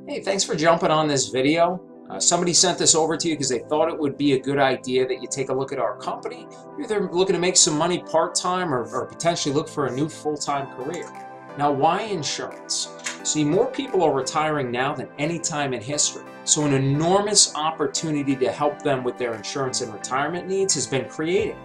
Hey, thanks for jumping on this video. Somebody sent this over to you because they thought it would be a good idea that you take a look at our company. You're either looking to make some money part-time or potentially look for a new full-time career. Now, why insurance? See, more people are retiring now than any time in history. So an enormous opportunity to help them with their insurance and retirement needs has been created.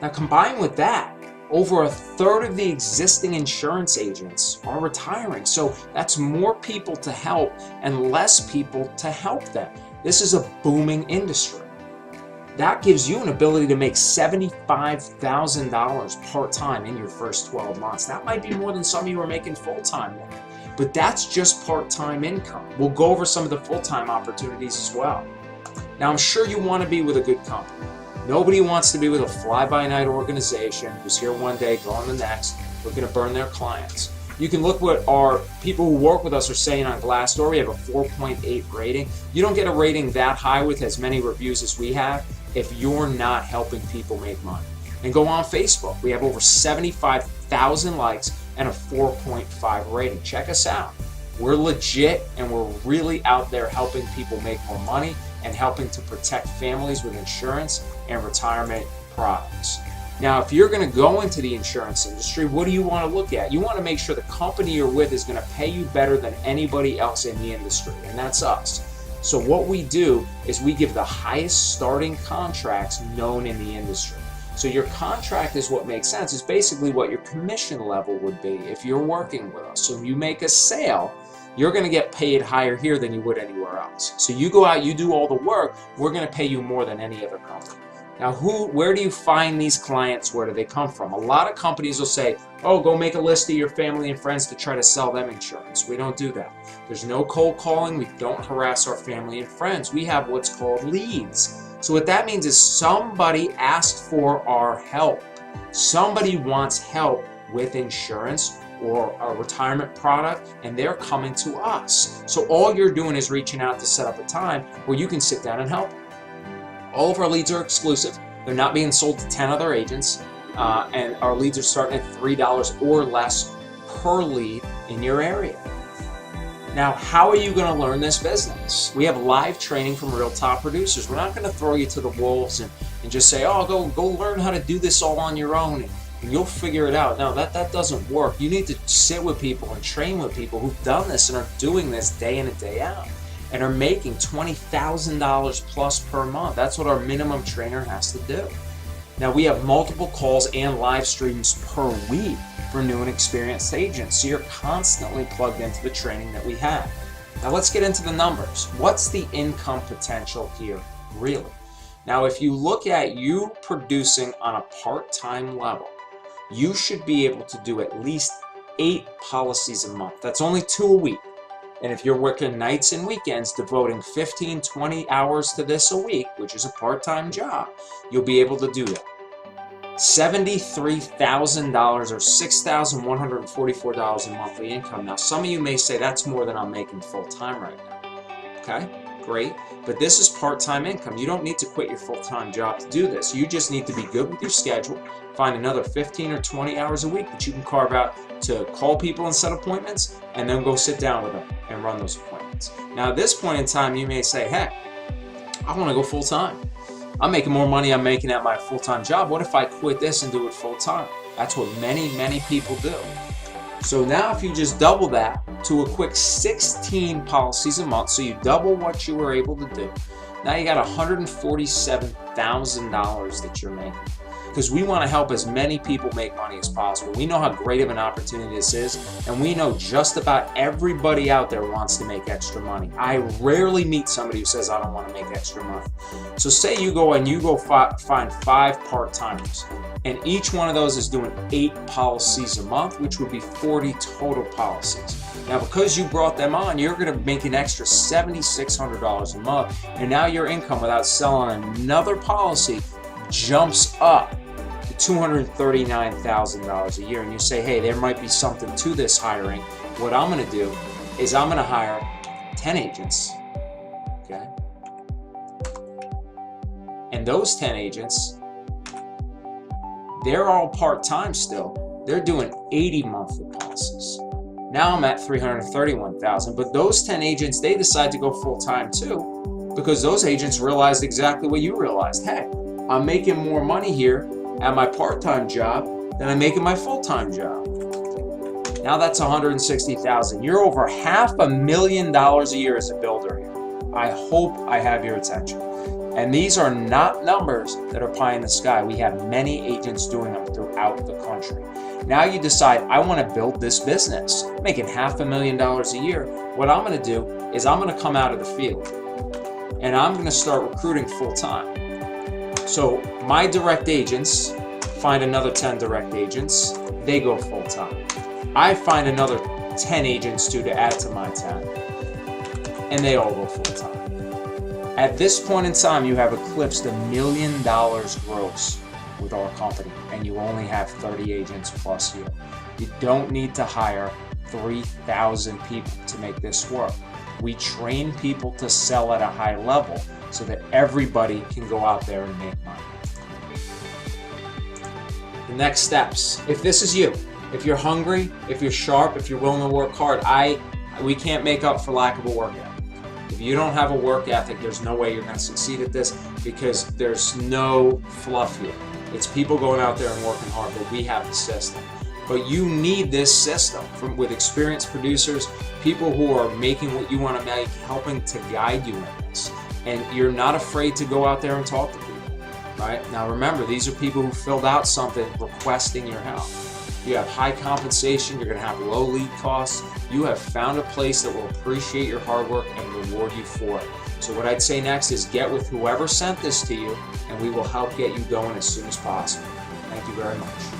Now, combined with that, over a third of the existing insurance agents are retiring. So that's more people to help and less people to help them. This is a booming industry. That gives you an ability to make $75,000 part-time in your first 12 months. That might be more than some of you are making full-time now, but that's just part-time income. We'll go over some of the full-time opportunities as well. Now, I'm sure you want to be with a good company. Nobody wants to be with a fly-by-night organization who's here one day, gone the next, looking to burn their clients. You can look what our people who work with us are saying on Glassdoor. We have a 4.8 rating. You don't get a rating that high with as many reviews as we have if you're not helping people make money. And go on Facebook. We have over 75,000 likes and a 4.5 rating. Check us out. We're legit and we're really out there helping people make more money and helping to protect families with insurance and retirement products. Now, if you're going to go into the insurance industry, what do you want to look at? You want to make sure the company you're with is going to pay you better than anybody else in the industry, and that's us. So what we do is we give the highest starting contracts known in the industry. So your contract is what makes sense. It's basically what your commission level would be if you're working with us. So if you make a sale, you're going to get paid higher here than you would anywhere else. So you go out, you do all the work, we're going to pay you more than any other company. Now, where do you find these clients? Where do they come from? A lot of companies will say, oh, go make a list of your family and friends to try to sell them insurance. We don't do that. There's no cold calling. We don't harass our family and friends. We have what's called leads. So what that means is somebody asked for our help. Somebody wants help with insurance or a retirement product, and they're coming to us. So all you're doing is reaching out to set up a time where you can sit down and help. All of our leads are exclusive. They're not being sold to 10 other agents, and our leads are starting at $3 or less per lead in your area. Now, how are you going to learn this business? We have live training from real top producers. We're not going to throw you to the wolves and just say, oh, go learn how to do this all on your own and you'll figure it out. No, that doesn't work. You need to sit with people and train with people who've done this and are doing this day in and day out and are making $20,000 plus per month. That's what our minimum trainer has to do. Now, we have multiple calls and live streams per week for new and experienced agents, so you're constantly plugged into the training that we have. Now, let's get into the numbers. What's the income potential here, really? Now, if you look at you producing on a part-time level, you should be able to do at least 8 policies a month. That's only 2 a week. And if you're working nights and weekends, devoting 15, 20 hours to this a week, which is a part-time job, you'll be able to do that. $73,000 or $6,144 in monthly income. Now, some of you may say that's more than I'm making full-time right now. Okay, great. But this is part-time income. You don't need to quit your full-time job to do this. You just need to be good with your schedule, find another 15 or 20 hours a week that you can carve out to call people and set appointments, and then go sit down with them and run those appointments. Now, at this point in time, you may say, hey, I want to go full-time. I'm making more money I'm making at my full-time job. What if I quit this and do it full-time? That's what many, many people do. So now if you just double that to a quick 16 policies a month, so you double what you were able to do, now you got $147,000 that you're making. Because we want to help as many people make money as possible. We know how great of an opportunity this is, and we know just about everybody out there wants to make extra money. I rarely meet somebody who says, I don't want to make extra money. So say you go and you go find 5 part-timers, and each one of those is doing 8 policies a month, which would be 40 total policies. Now, because you brought them on, you're going to make an extra $7,600 a month, and now your income without selling another policy jumps up to $239,000 a year. And you say, hey, there might be something to this hiring. What I'm going to do is I'm going to hire 10 agents, okay? And those 10 agents, they're all part-time still. They're doing 80 monthly policies. Now I'm at 331,000. But those 10 agents, they decide to go full-time too, because those agents realized exactly what you realized. Hey, I'm making more money here at my part-time job than I make in my full-time job. Now that's 160,000. You're over $500,000 a year as a builder here. I hope I have your attention. And these are not numbers that are pie in the sky. We have many agents doing them throughout the country. Now you decide, I want to build this business, making $500,000 a year. What I'm going to do is I'm going to come out of the field and I'm going to start recruiting full-time. So my direct agents find another 10 direct agents, they go full-time. I find another 10 agents to add to my 10, and they all go full-time. At this point in time, you have eclipsed $1 million gross with our company, and you only have 30 agents plus you. You don't need to hire 3,000 people to make this work. We train people to sell at a high level so that everybody can go out there and make money. The next steps. If this is you, if you're hungry, if you're sharp, if you're willing to work hard, we can't make up for lack of a work ethic. If you don't have a work ethic, there's no way you're going to succeed at this, because there's no fluff here. It's people going out there and working hard, but we have the system. But you need this system with experienced producers, people who are making what you want to make, helping to guide you in this. And you're not afraid to go out there and talk to people, right? Now remember, these are people who filled out something requesting your help. You have high compensation, you're going to have low lead costs. You have found a place that will appreciate your hard work and reward you for it. So what I'd say next is get with whoever sent this to you, and we will help get you going as soon as possible. Thank you very much.